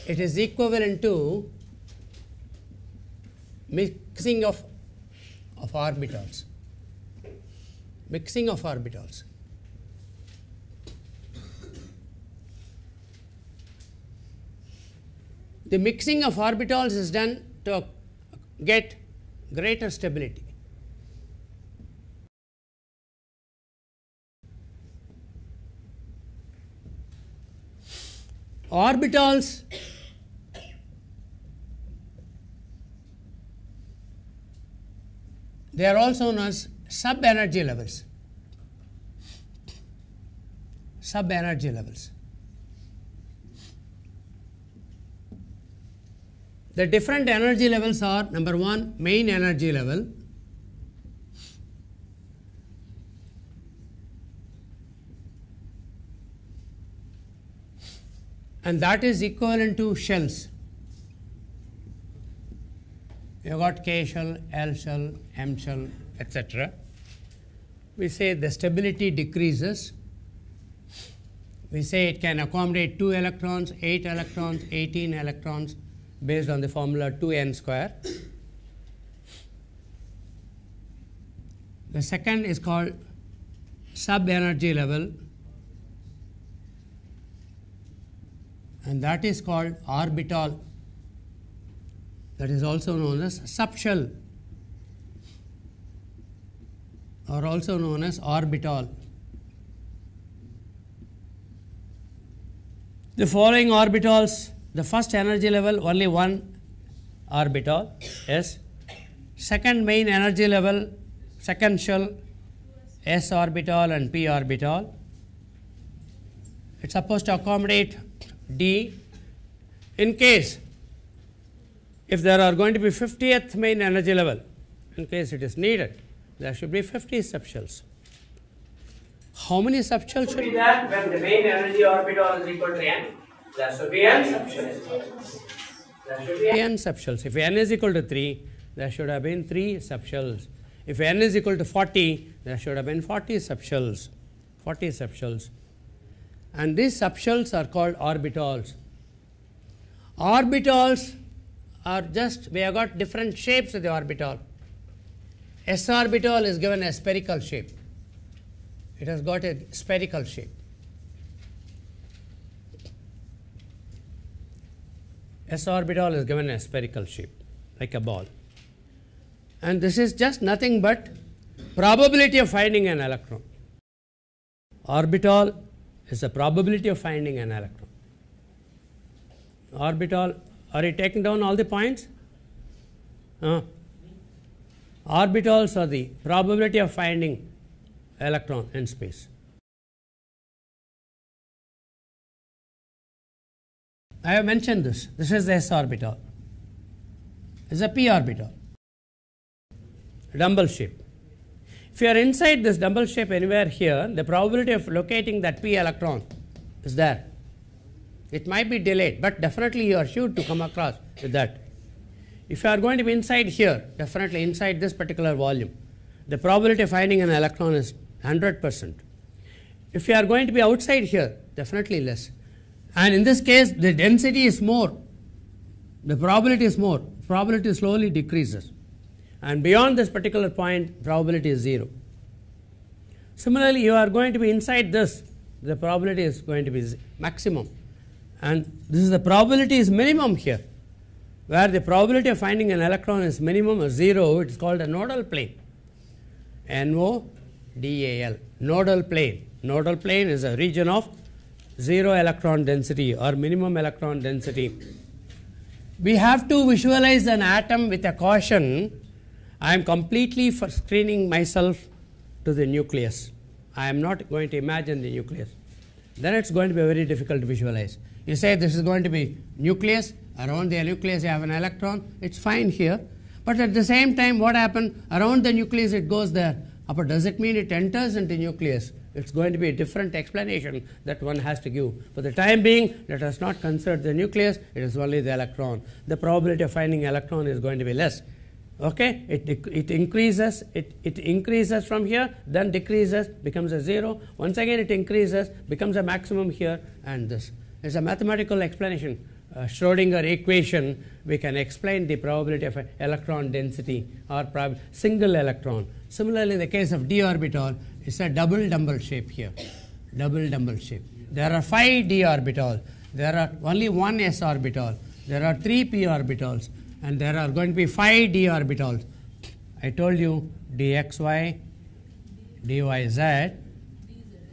it is equivalent to mixing of orbitals. Mixing of orbitals. The mixing of orbitals is done to get greater stability. Orbitals they are also known as sub-energy levels. Sub-energy levels. The different energy levels are: number 1, main energy level, and that is equivalent to shells. You got K shell, L shell, M shell, etc. We say the stability decreases. We say it can accommodate 2 electrons, 8 electrons, 18 electrons, based on the formula 2n square. The second is called sub-energy level, and that is called orbital. That is also known as subshell, or also known as orbital. The following orbitals: the first energy level, only one orbital, S. Second main energy level, second shell, S orbital and P orbital. It is supposed to accommodate D. In case if there are going to be 50th main energy level, in case it is needed, there should be 50 subshells. How many subshells should be there when the main energy orbital is equal to n? There should be n subshells. There should be n subshells. If n is equal to 3, there should have been 3 subshells. If n is equal to 40, there should have been 40 subshells. 40 subshells. And these subshells are called orbitals. Orbitals are just, we have got different shapes of the orbital. S orbital is given a spherical shape. It has got a spherical shape. S orbital is given a spherical shape, like a ball. And this is just nothing but probability of finding an electron. Orbital is the probability of finding an electron. Orbital, are you taking down all the points? Orbitals are the probability of finding electron in space. I have mentioned this. This is the S orbital. This is a P orbital. Dumbbell shape. If you are inside this dumbbell shape anywhere here, the probability of locating that P electron is there. It might be delayed, but definitely you are sure to come across with that. If you are going to be inside here, definitely inside this particular volume, the probability of finding an electron is 100%. If you are going to be outside here, definitely less. And in this case, the density is more, the probability is more, probability slowly decreases. And beyond this particular point, probability is 0. Similarly, you are going to be inside this, the probability is going to be maximum. And this is the probability is minimum here. Where the probability of finding an electron is minimum or 0, it is called a nodal plane. N-O-D-A-L, nodal plane. Nodal plane is a region of 0 electron density or minimum electron density. We have to visualize an atom with a caution. I am completely screening myself to the nucleus. I am not going to imagine the nucleus. Then it is going to be very difficult to visualize. You say this is going to be nucleus, around the nucleus you have an electron, it is fine here. But at the same time, what happened? Around the nucleus it goes there. But does it mean it enters into nucleus? It is going to be a different explanation that one has to give. For the time being, let us not consider the nucleus, it is only the electron. The probability of finding electron is going to be less. Okay, it increases, it increases from here, then decreases, becomes a 0. Once again it increases, becomes a maximum here, and this is a mathematical explanation. Schrodinger equation, we can explain the probability of electron density or single electron. Similarly, in the case of d orbital, it's a double shape here. Double shape. There are 5 d orbitals. There are only 1 s orbital. There are 3 p orbitals. And there are going to be 5 d orbitals. I told you dxy, dyz,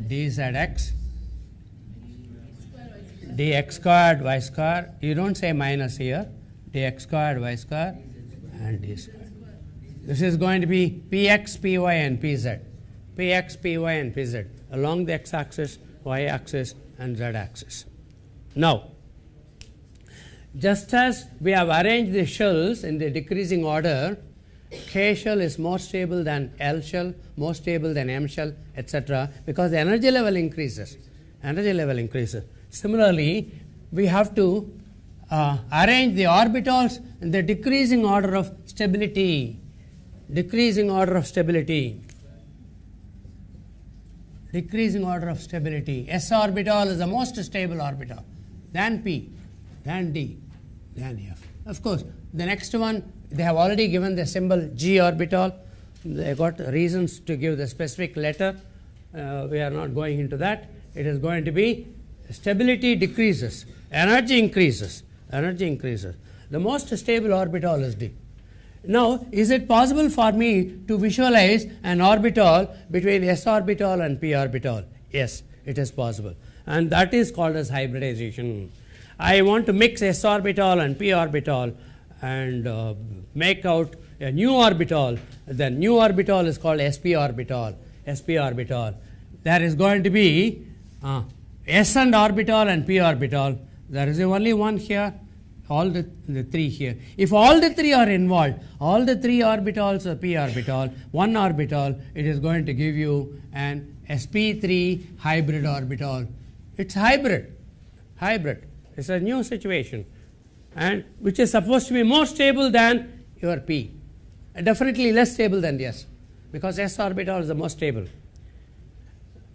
dzx, dx squared, y squared. You don't say minus here. Dx squared, y squared, and d squared. This is going to be px, py, and pz. Px, py, and pz along the x-axis, y-axis, and z-axis. Now, just as we have arranged the shells in the decreasing order, K shell is more stable than L shell, more stable than M shell, etc., because the energy level increases. Energy level increases. Similarly, we have to arrange the orbitals in the decreasing order of stability. Decreasing order of stability. Decreasing order of stability. S orbital is the most stable orbital. Then P, then D, then F. Of course, the next one, they have already given the symbol G orbital. They got reasons to give the specific letter. We are not going into that. It is going to be stability decreases, energy increases. Energy increases. The most stable orbital is D. Now, is it possible for me to visualize an orbital between s orbital and p orbital? Yes, it is possible. And that is called as hybridization. I want to mix s orbital and p orbital and make out a new orbital. The new orbital is called sp orbital. Sp orbital. There is going to be s and orbital and p orbital. There is only one here. All the 3 here. If all the 3 are involved, all the 3 orbitals are p orbital, 1 orbital, it is going to give you an sp3 hybrid orbital. It's hybrid. Hybrid. It's a new situation, and which is supposed to be more stable than your p. Definitely less stable than s, because s orbital is the most stable.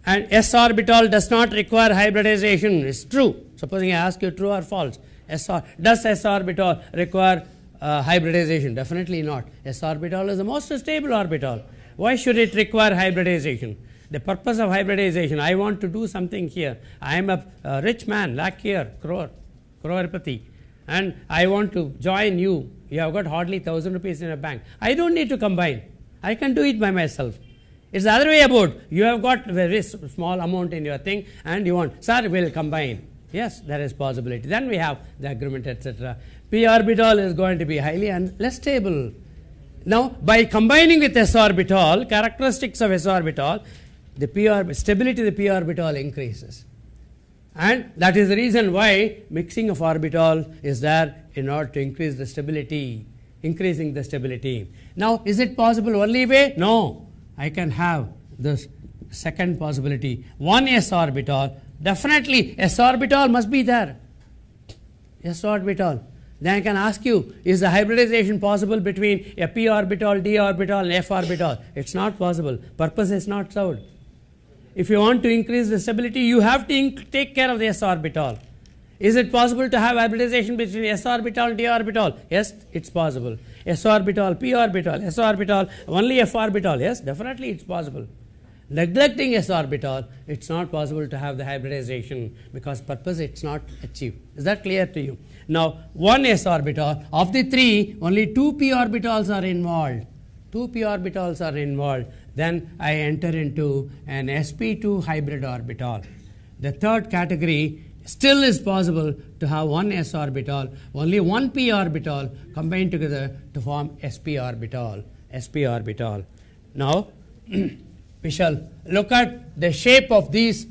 And s orbital does not require hybridization. It's true. Supposing I ask you true or false. Does s orbital require hybridization? Definitely not. S orbital is the most stable orbital. Why should it require hybridization? The purpose of hybridization, I want to do something here. I am a rich man, lakh here, crorepati, and I want to join you. You have got hardly 1,000 rupees in a bank. I don't need to combine. I can do it by myself. It's the other way about. You have got very small amount in your thing and you want, sir, we'll combine. Yes, there is possibility. Then we have the agreement, etc. P orbital is going to be highly and less stable. Now, by combining with s orbital, characteristics of s orbital, the stability of the p orbital increases. And that is the reason why mixing of orbital is there in order to increase the stability, increasing the stability. Now, is it possible only way? No. I can have this second possibility. One s orbital. Definitely s orbital must be there. S orbital. Then I can ask you, is the hybridization possible between a p orbital, d orbital, and f orbital? It's not possible. Purpose is not served. If you want to increase the stability, you have to take care of the s orbital. Is it possible to have hybridization between s orbital and d orbital? Yes, it's possible. S orbital, p orbital, s orbital, only f orbital. Yes, definitely it's possible. Neglecting s orbital, it's not possible to have the hybridization because purpose it's not achieved. Is that clear to you? Now, one s orbital, of the 3, only 2 p orbitals are involved. 2 p orbitals are involved. Then I enter into an sp2 hybrid orbital. The third category still is possible to have one s orbital, only 1 p orbital combined together to form sp orbital. Sp orbital. Now, we shall look at the shape of these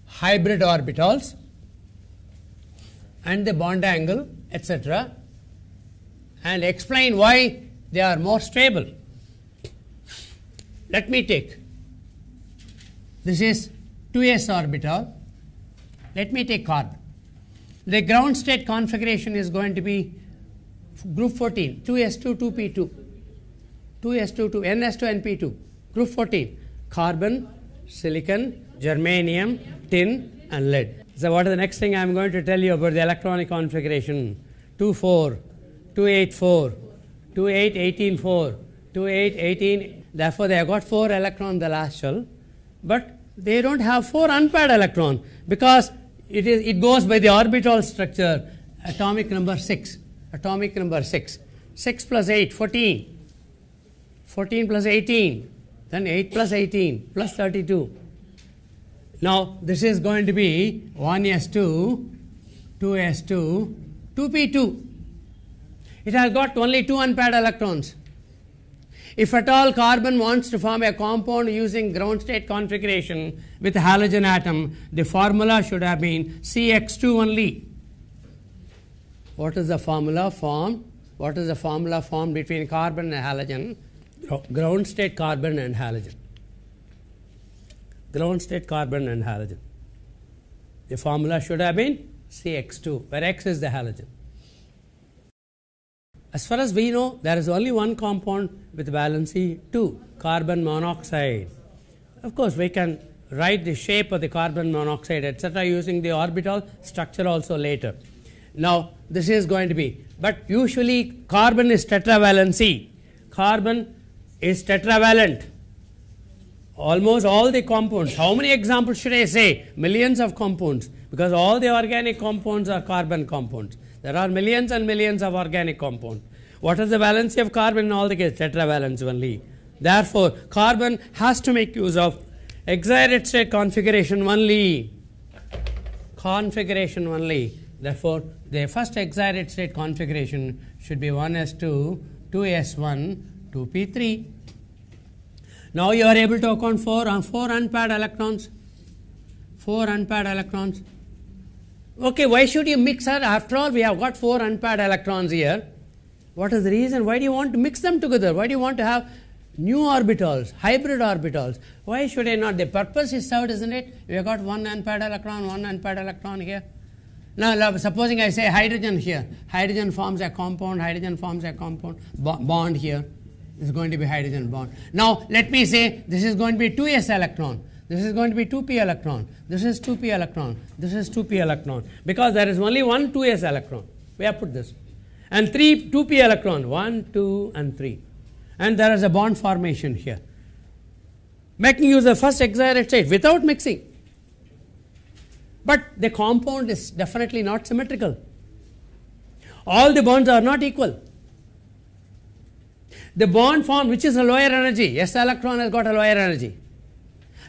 hybrid orbitals and the bond angle, etc., and explain why they are more stable. Let me take, this is 2s orbital. Let me take carbon. The ground state configuration is going to be group 14, 2s2, 2p2, 2s2, 2ns2, np2, group 14. Carbon, silicon, germanium, tin, and lead. So what is the next thing I am going to tell you about the electronic configuration? 2, 4, 2, 8, 4, 2, 8, 18, 4, 2, 8, 18. Therefore, they have got 4 electrons in the last shell, but they don't have 4 unpaired electrons because it goes by the orbital structure, atomic number 6. Atomic number 6. 6 plus 8, 14. 14 plus 18. Then 8 plus 18 plus 32. Now, this is going to be 1s2, 2s2, 2p2. It has got only 2 unpaired electrons. If at all carbon wants to form a compound using ground state configuration with a halogen atom, the formula should have been CX2 only. What is the formula formed? What is the formula formed between carbon and halogen? Ground state carbon and halogen. Ground state carbon and halogen. The formula should have been CX2, where X is the halogen. As far as we know, there is only one compound with valency 2, carbon monoxide. Of course, we can write the shape of the carbon monoxide, etc., using the orbital structure also later. Now, this is going to be, but usually carbon is tetravalency. Carbon is tetravalent. Almost all the compounds. How many examples should I say? Millions of compounds, because all the organic compounds are carbon compounds. There are millions and millions of organic compounds. What is the valency of carbon in all the cases? Tetravalence only. Therefore, carbon has to make use of excited state configuration only. Configuration only. Therefore, the first excited state configuration should be 1s2, 2s1, 2p3. Now you are able to account for 4 unpaired electrons. 4 unpaired electrons. Okay, why should you mix her? After all, we have got 4 unpaired electrons here. What is the reason? Why do you want to mix them together? Why do you want to have new orbitals, hybrid orbitals? Why should I not? The purpose is served, isn't it? We have got 1 unpaired electron, 1 unpaired electron here. Now, supposing I say hydrogen here. Hydrogen forms a compound, hydrogen forms a compound, bond here. This is going to be hydrogen bond. Now, let me say this is going to be 2s electron. This is going to be 2p electron. This is 2p electron. This is 2p electron. Because there is only one 2s electron. We have put this. And 3 2p electron. 1, 2, and 3. And there is a bond formation here. Making use of the first excited state without mixing. But the compound is definitely not symmetrical. All the bonds are not equal. The bond formed, which is a lower energy. S electron has got a lower energy.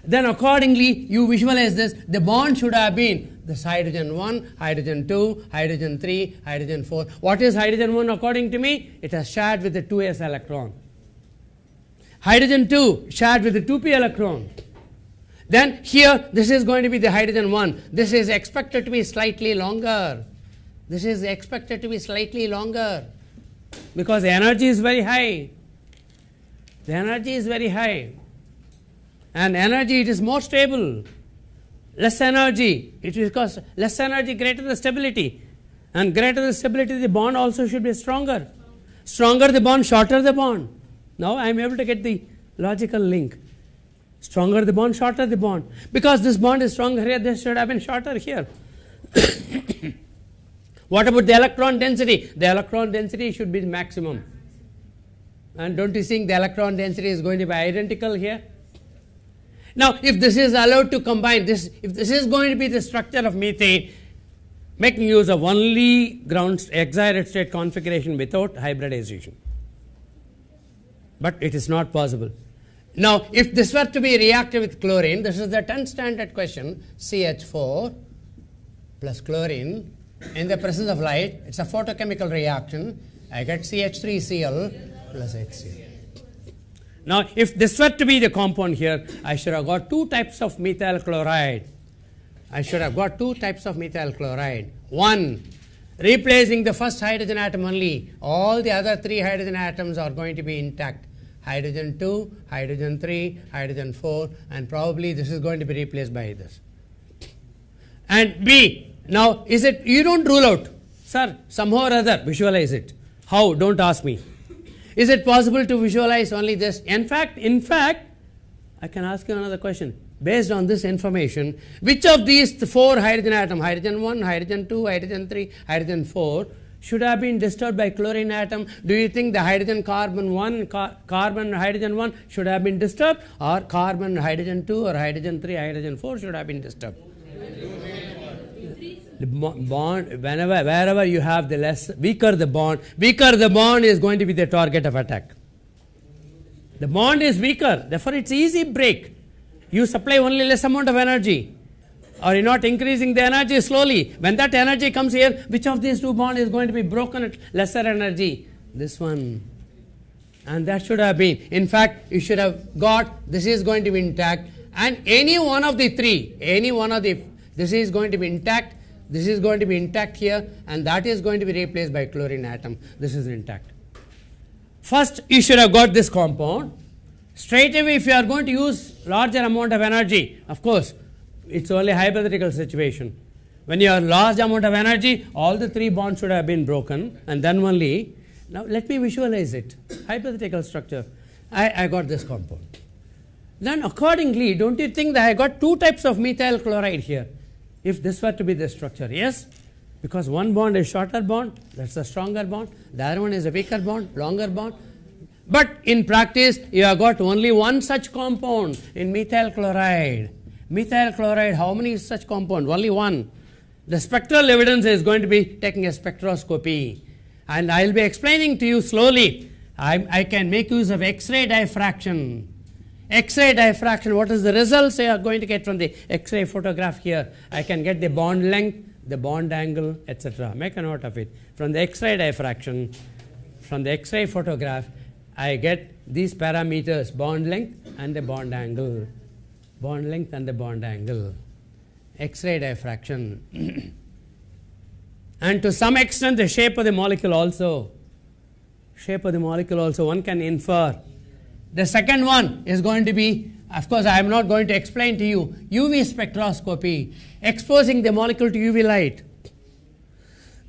Then accordingly, you visualize this. The bond should have been this hydrogen 1, hydrogen 2, hydrogen 3, hydrogen 4. What is hydrogen 1 according to me? It has shared with the 2s electron. Hydrogen 2 shared with the 2p electron. Then here, this is going to be the hydrogen 1. This is expected to be slightly longer. This is expected to be slightly longer because the energy is very high. The energy is very high. And energy, it is more stable. Less energy, it will cost less energy, greater the stability. And greater the stability, the bond also should be stronger. Stronger the bond, shorter the bond. Now I am able to get the logical link. Stronger the bond, shorter the bond. Because this bond is stronger here, this should have been shorter here. What about the electron density? The electron density should be maximum. And don't you think the electron density is going to be identical here? Now, if this is allowed to combine, if this is going to be the structure of methane, making use of only ground excited state configuration without hybridization. But it is not possible. Now, if this were to be reacted with chlorine, this is the 10th standard question, CH4 plus chlorine in the presence of light, it's a photochemical reaction. I get CH3Cl plus HCl. Now, if this were to be the compound here, I should have got 2 types of methyl chloride. I should have got 2 types of methyl chloride. 1, replacing the first hydrogen atom only. All the other 3 hydrogen atoms are going to be intact. Hydrogen 2, hydrogen 3, hydrogen 4, and probably this is going to be replaced by this. And B, now is it, you don't rule out, sir, somehow or other, visualize it. How? Don't ask me. Is it possible to visualize only this? In fact, I can ask you another question. based on this information, which of these 4 hydrogen atom, hydrogen 1, hydrogen 2, hydrogen 3, hydrogen 4, should have been disturbed by chlorine atom? Do you think the hydrogen carbon 1, carbon hydrogen 1 should have been disturbed, or carbon hydrogen 2 or hydrogen 3, hydrogen 4 should have been disturbed? The bond, wherever you have the weaker the bond is going to be the target of attack. The bond is weaker, therefore it's easy break. You supply only less amount of energy, or you're not increasing the energy slowly. When that energy comes here, which of these 2 bonds is going to be broken at lesser energy? This one. And that should have been. In fact, you should have got this is going to be intact, and any one of the 3, this is going to be intact, this is going to be intact here, and that is going to be replaced by chlorine atom. This is intact. First, you should have got this compound. Straight away, if you are going to use larger amount of energy, of course, it's only hypothetical situation. When you have large amount of energy, all the 3 bonds should have been broken, and then only. Now, let me visualize it. Hypothetical structure. I got this compound. Then accordingly, don't you think that I got 2 types of methyl chloride here? If this were to be the structure, yes, because one bond is shorter bond, that's a stronger bond, the other one is a weaker bond, longer bond. But in practice, you have got only one such compound in methyl chloride. Methyl chloride, how many such compound? Only one. The spectral evidence is going to be taking a spectroscopy, and I will be explaining to you slowly. I can make use of X-ray diffraction. X-ray diffraction, what is the results you are going to get from the X-ray photograph here? I can get the bond length, the bond angle, etc. Make a note of it. From the X-ray diffraction, from the X-ray photograph, I get these parameters, bond length and the bond angle. Bond length and the bond angle. X-ray diffraction. And to some extent, the shape of the molecule also. Shape of the molecule also, one can infer. The second one is going to be, of course, I am not going to explain to you, UV spectroscopy, exposing the molecule to UV light.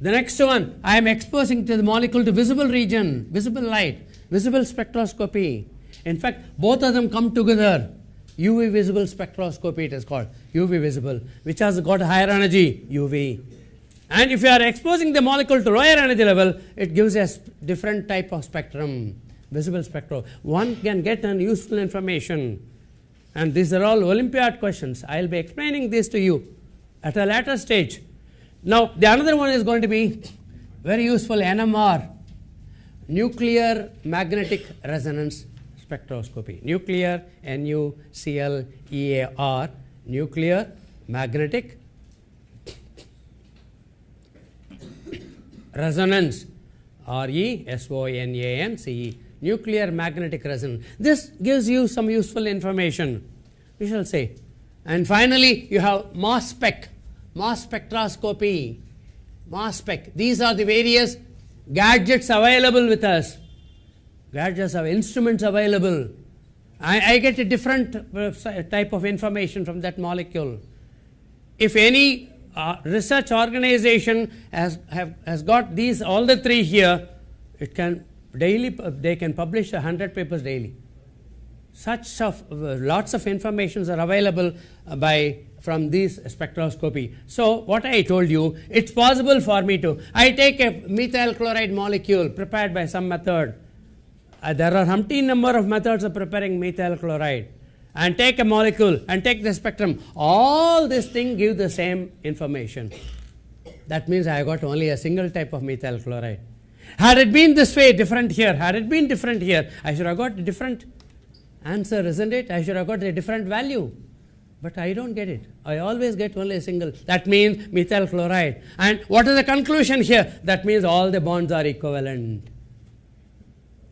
The next one, I am exposing to the molecule to visible region, visible light, visible spectroscopy. In fact, both of them come together. UV visible spectroscopy it is called, UV visible, which has got higher energy, UV. And if you are exposing the molecule to lower energy level, it gives a different type of spectrum. Visible spectrum. One can get an useful information, and these are all Olympiad questions. I will be explaining this to you at a later stage. Now, the another one is going to be very useful, NMR, nuclear magnetic resonance spectroscopy. Nuclear, N-U-C-L-E-A-R, nuclear magnetic resonance, R-E-S-O-N-A-N-C-E. Nuclear magnetic resonance. This gives you some useful information, we shall say. And finally, you have mass spec, mass spectroscopy, mass spec. These are the various gadgets available with us. Gadgets have instruments available. I get a different type of information from that molecule. If any research organization has got these, all the 3 here, it can daily, they can publish 100 papers daily. Such lots of informations are available from this spectroscopy. So what I told you, it's possible for me to, I take a methyl chloride molecule prepared by some method. There are umpteen number of methods of preparing methyl chloride, and take a molecule and take the spectrum. All this thing give the same information. That means I got only a single type of methyl chloride. Had it been this way, different here, had it been different here, I should have got a different answer, isn't it? I should have got a different value. But I don't get it. I always get only a single. That means methyl chloride. And what is the conclusion here? That means all the bonds are equivalent.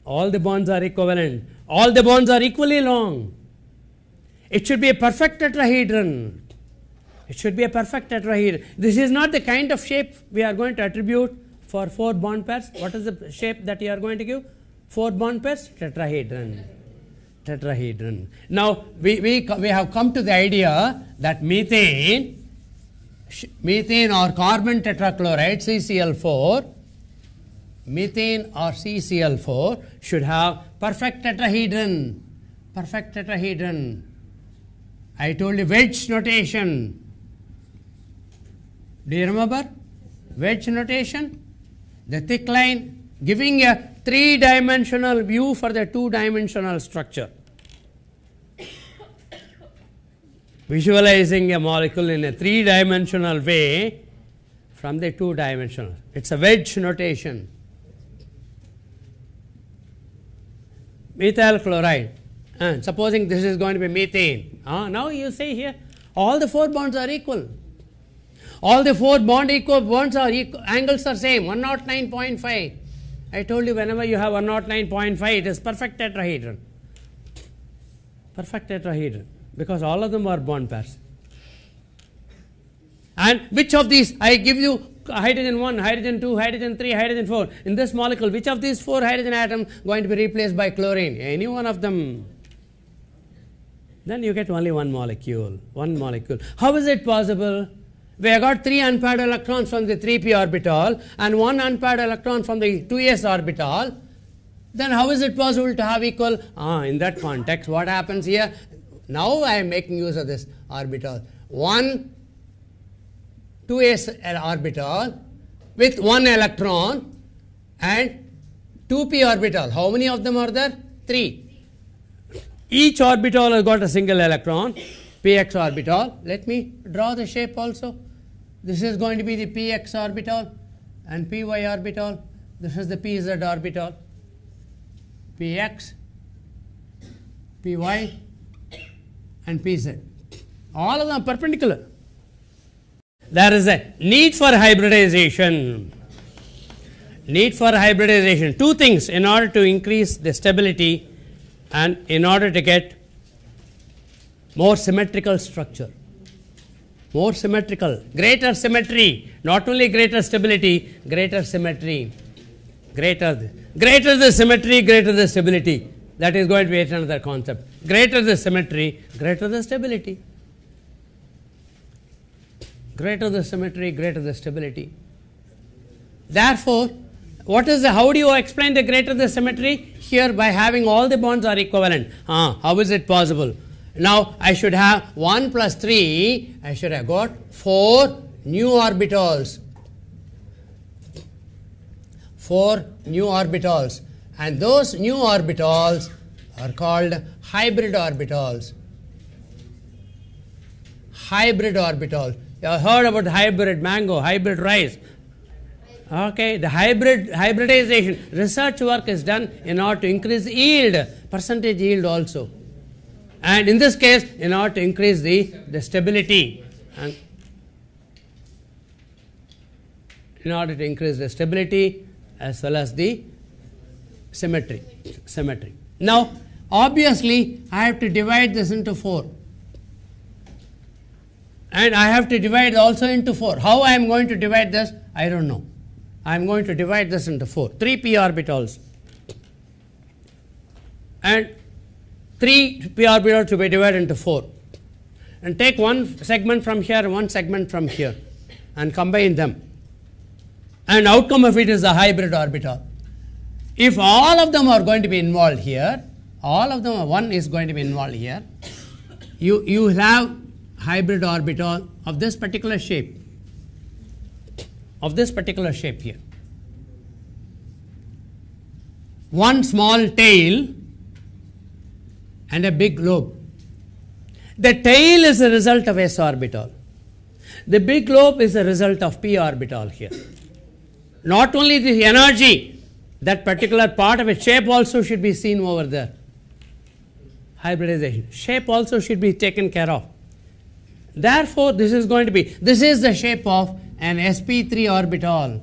All the bonds are equivalent. All the bonds are equally long. It should be a perfect tetrahedron. It should be a perfect tetrahedron. This is not the kind of shape we are going to attribute for 4 bond pairs. What is the shape that you are going to give? 4 bond pairs? Tetrahedron. Tetrahedron. Now, we have come to the idea that methane or carbon tetrachloride, CCl4, methane or CCl4 should have perfect tetrahedron. Perfect tetrahedron. I told you wedge notation. Do you remember? Wedge notation, the thick line giving a three-dimensional view for the two-dimensional structure. Visualizing a molecule in a three-dimensional way from the two-dimensional. It's a wedge notation. Methyl chloride. Supposing this is going to be methane. Now you see here, all the four bonds are equal. All the four bonds are equal, angles are same, 109.5. I told you whenever you have 109.5, it is perfect tetrahedron. Perfect tetrahedron, because all of them are bond pairs. And which of these, I give you hydrogen 1, hydrogen 2, hydrogen 3, hydrogen 4. In this molecule, which of these 4 hydrogen atoms going to be replaced by chlorine? Any one of them. Then you get only one molecule. How is it possible? We have got 3 unpaired electrons from the 3p orbital and 1 unpaired electron from the 2s orbital. Then how is it possible to have equal? In that context, what happens here? Now I am making use of this orbital. 1 2s orbital with 1 electron and 2p orbital. How many of them are there? 3. Each orbital has got a single electron, px orbital. Let me draw the shape also. This is going to be the px orbital and py orbital. This is the pz orbital. Px, py and pz. All of them are perpendicular. There is a need for hybridization. Two things in order to increase the stability and in order to get more symmetrical structure. Greater symmetry, not only greater stability, greater symmetry. Greater the symmetry, greater the stability. That is going to be another concept. Greater the symmetry, greater the stability. Greater the symmetry, greater the stability. Therefore, how do you explain the greater the symmetry? Here, by having all the bonds are equivalent. How is it possible? Now, I should have 1 plus 3, I should have got 4 new orbitals. 4 new orbitals. And those new orbitals are called hybrid orbitals. Hybrid orbitals. You have heard about hybrid mango, hybrid rice. Okay, the hybridization, research work is done in order to increase yield, percentage yield also. And in this case, in order to increase the stability. And in order to increase the stability as well as the symmetry. Now, obviously, I have to divide this into 4. And I have to divide also into 4. How I am going to divide this? I don't know. I am going to divide this into 4. 3p orbitals. And 3p orbitals to be divided into 4. And take one segment from here and one segment from here and combine them. And outcome of it is a hybrid orbital. If all of them are going to be involved here, one is going to be involved here, you have hybrid orbital of this particular shape. Here. One small tail and a big lobe. The tail is a result of s orbital. The big lobe is a result of p orbital here. Not only the energy, that particular part of its shape also should be seen over there. Hybridization. Shape also should be taken care of. Therefore, this is the shape of an sp3 orbital.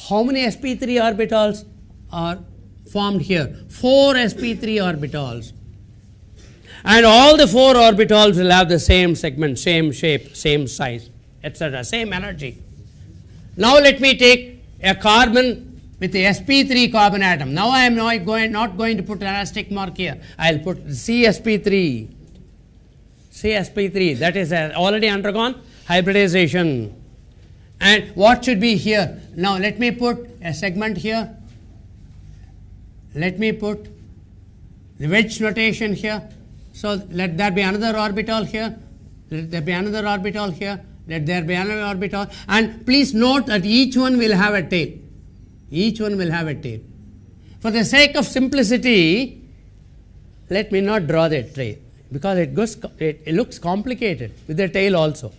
How many sp3 orbitals are formed here? 4 sp3 orbitals. And all the 4 orbitals will have the same segment, same shape, same size, etc., same energy. Now let me take a carbon with the sp3 carbon atom. Now I am not going to put an asterisk mark here. I will put CsP3. CsP3, that is already undergone hybridization. And what should be here? Now let me put a segment here. Let me put the wedge notation here. So let there be another orbital here, let there be another orbital here, let there be another orbital, and please note that each one will have a tail. Each one will have a tail. For the sake of simplicity, let me not draw the tail, because it looks complicated with the tail also.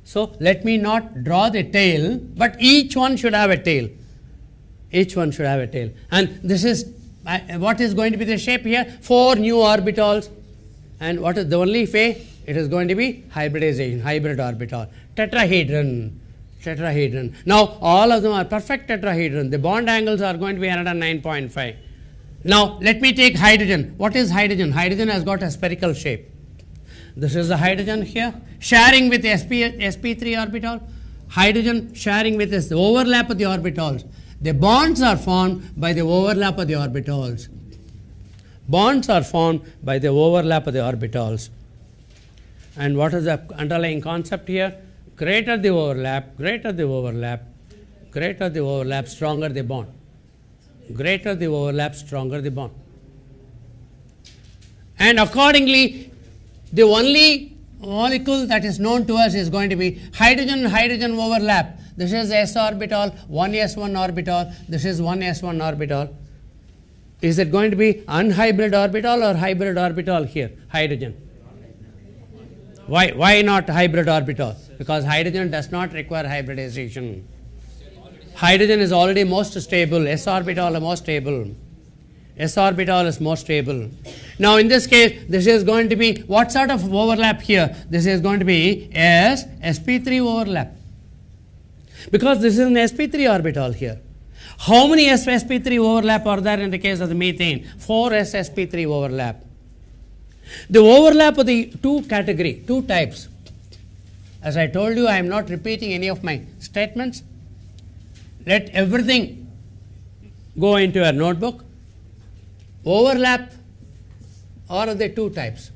So let me not draw the tail, but each one should have a tail. Each one should have a tail. And this is what is going to be the shape here? 4 new orbitals. And what is the only way? It is going to be hybridization, hybrid orbital. Tetrahedron. Tetrahedron. Now all of them are perfect tetrahedron. The bond angles are going to be 109.5. Now let me take hydrogen. What is hydrogen? Hydrogen has got a spherical shape. This is the hydrogen here, sharing with sp3 orbital. Hydrogen sharing with the overlap of the orbitals. The bonds are formed by the overlap of the orbitals. Bonds are formed by the overlap of the orbitals. And what is the underlying concept here? Greater the overlap, greater the overlap, greater the overlap, stronger the bond. Greater the overlap, stronger the bond. And accordingly, the only molecule that is known to us is going to be hydrogen-hydrogen overlap. This is s orbital, 1s1 orbital, this is 1s1 orbital. Is it going to be unhybrid orbital or hybrid orbital here? Hydrogen. Why not hybrid orbital? Because hydrogen does not require hybridization. Hydrogen is already most stable, s orbital is most stable. S orbital is more stable. Now in this case, this is going to be, what sort of overlap here? This is going to be sp3 overlap. Because this is an sp3 orbital here. How many sp3 overlap are there in the case of the methane? 4 sp3 overlap. The overlap of the two types. As I told you, I am not repeating any of my statements. Let everything go into a notebook. Overlap are of the two types.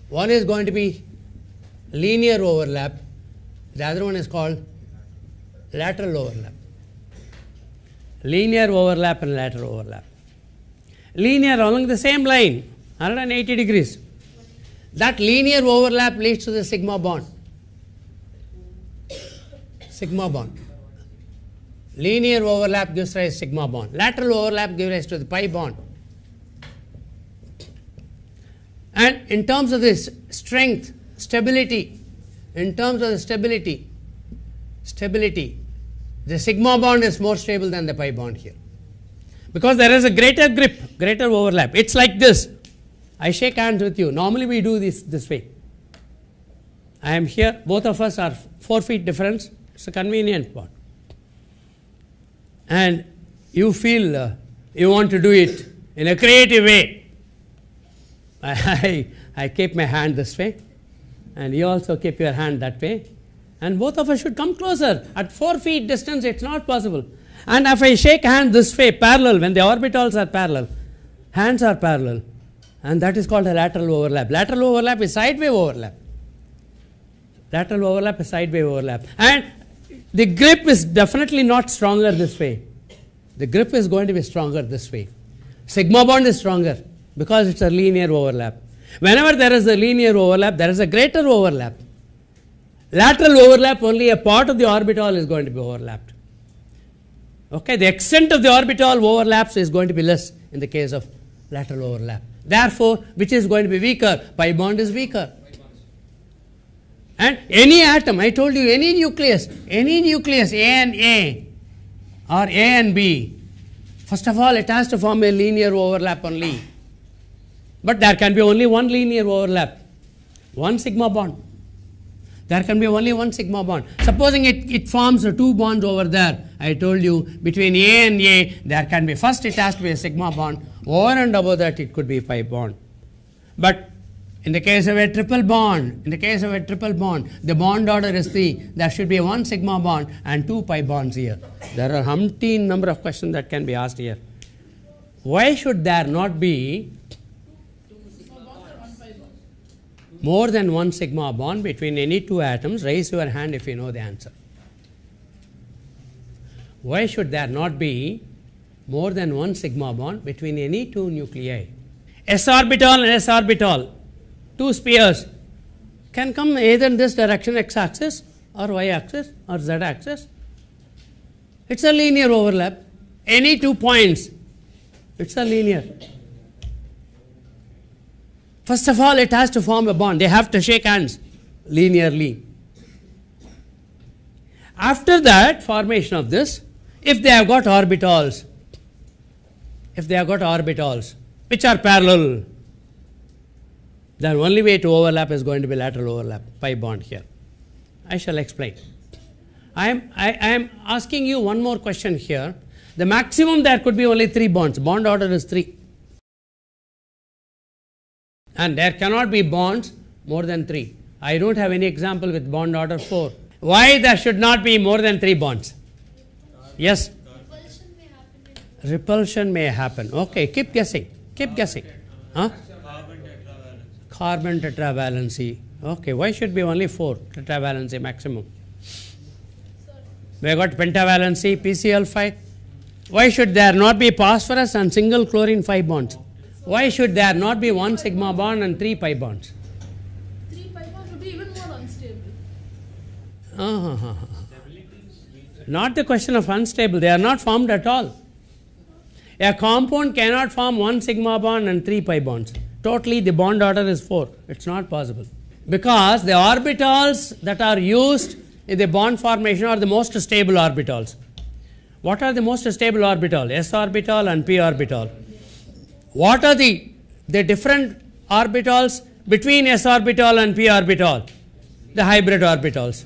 One is going to be linear overlap. The other one is called lateral overlap. Linear overlap and lateral overlap. Linear along the same line, 180 degrees. That linear overlap leads to the sigma bond. Sigma bond. Linear overlap gives rise to sigma bond. Lateral overlap gives rise to the pi bond. And in terms of this strength, stability, the sigma bond is more stable than the pi bond here. Because there is a greater grip, greater overlap. It's like this. I shake hands with you. Normally we do this way. I am here. Both of us are 4 feet difference. It's a convenient bond. And you feel you want to do it in a creative way. I keep my hand this way, and you also keep your hand that way, and both of us should come closer. At 4 feet distance, it's not possible. And if I shake hand this way, parallel, when the orbitals are parallel, hands are parallel, and that is called a lateral overlap. Lateral overlap is sideway overlap. Lateral overlap is sideway overlap. And the grip is definitely not stronger this way. The grip is going to be stronger this way. Sigma bond is stronger because it's a linear overlap. Whenever there is a linear overlap, there is a greater overlap. Lateral overlap, only a part of the orbital is going to be overlapped. Okay, the extent of the orbital overlaps is going to be less in the case of lateral overlap. Therefore, which is going to be weaker? Pi bond is weaker. And any atom, I told you, any nucleus, A and A or A and B, first of all, it has to form a linear overlap only. But there can be only one linear overlap, one sigma bond. There can be only one sigma bond. Supposing it forms 2 bonds over there, I told you, between A and A, there can be, first it has to be a sigma bond, over and above that it could be pi bond. But in the case of a triple bond, the bond order is 3. There should be 1 sigma bond and 2 pi bonds here. There are umpteen number of questions that can be asked here. Why should there not be more than 1 sigma bond between any 2 atoms? Raise your hand if you know the answer. Why should there not be more than 1 sigma bond between any 2 nuclei? S orbital and S orbital, two spheres, can come either in this direction, x axis or y axis or z axis. It's a linear overlap. Any 2 points, it's a linear. First of all, it has to form a bond. They have to shake hands linearly. After that formation of this, if they have got orbitals, which are parallel, then only way to overlap is going to be lateral overlap, pi bond here. I shall explain. I am asking you one more question here. The maximum there could be only 3 bonds. Bond order is 3. And there cannot be bonds more than 3. I don't have any example with bond order 4. Why there should not be more than 3 bonds? Yes? Repulsion may happen. Repulsion may happen. Okay, keep guessing. Keep guessing. Huh? Carbon tetravalency. Okay, why should be only 4 tetravalency maximum? We have got pentavalency, PCl5. Why should there not be phosphorus and single chlorine 5 bonds? Why should there not be 1 sigma bond and 3 pi bonds? 3 pi bonds would be even more unstable. Not the question of unstable, they are not formed at all. A compound cannot form 1 sigma bond and 3 pi bonds. Totally the bond order is 4. It's not possible. Because the orbitals that are used in the bond formation are the most stable orbitals. What are the most stable orbitals? S orbital and p orbital. What are the different orbitals between s orbital and p orbital? The hybrid orbitals.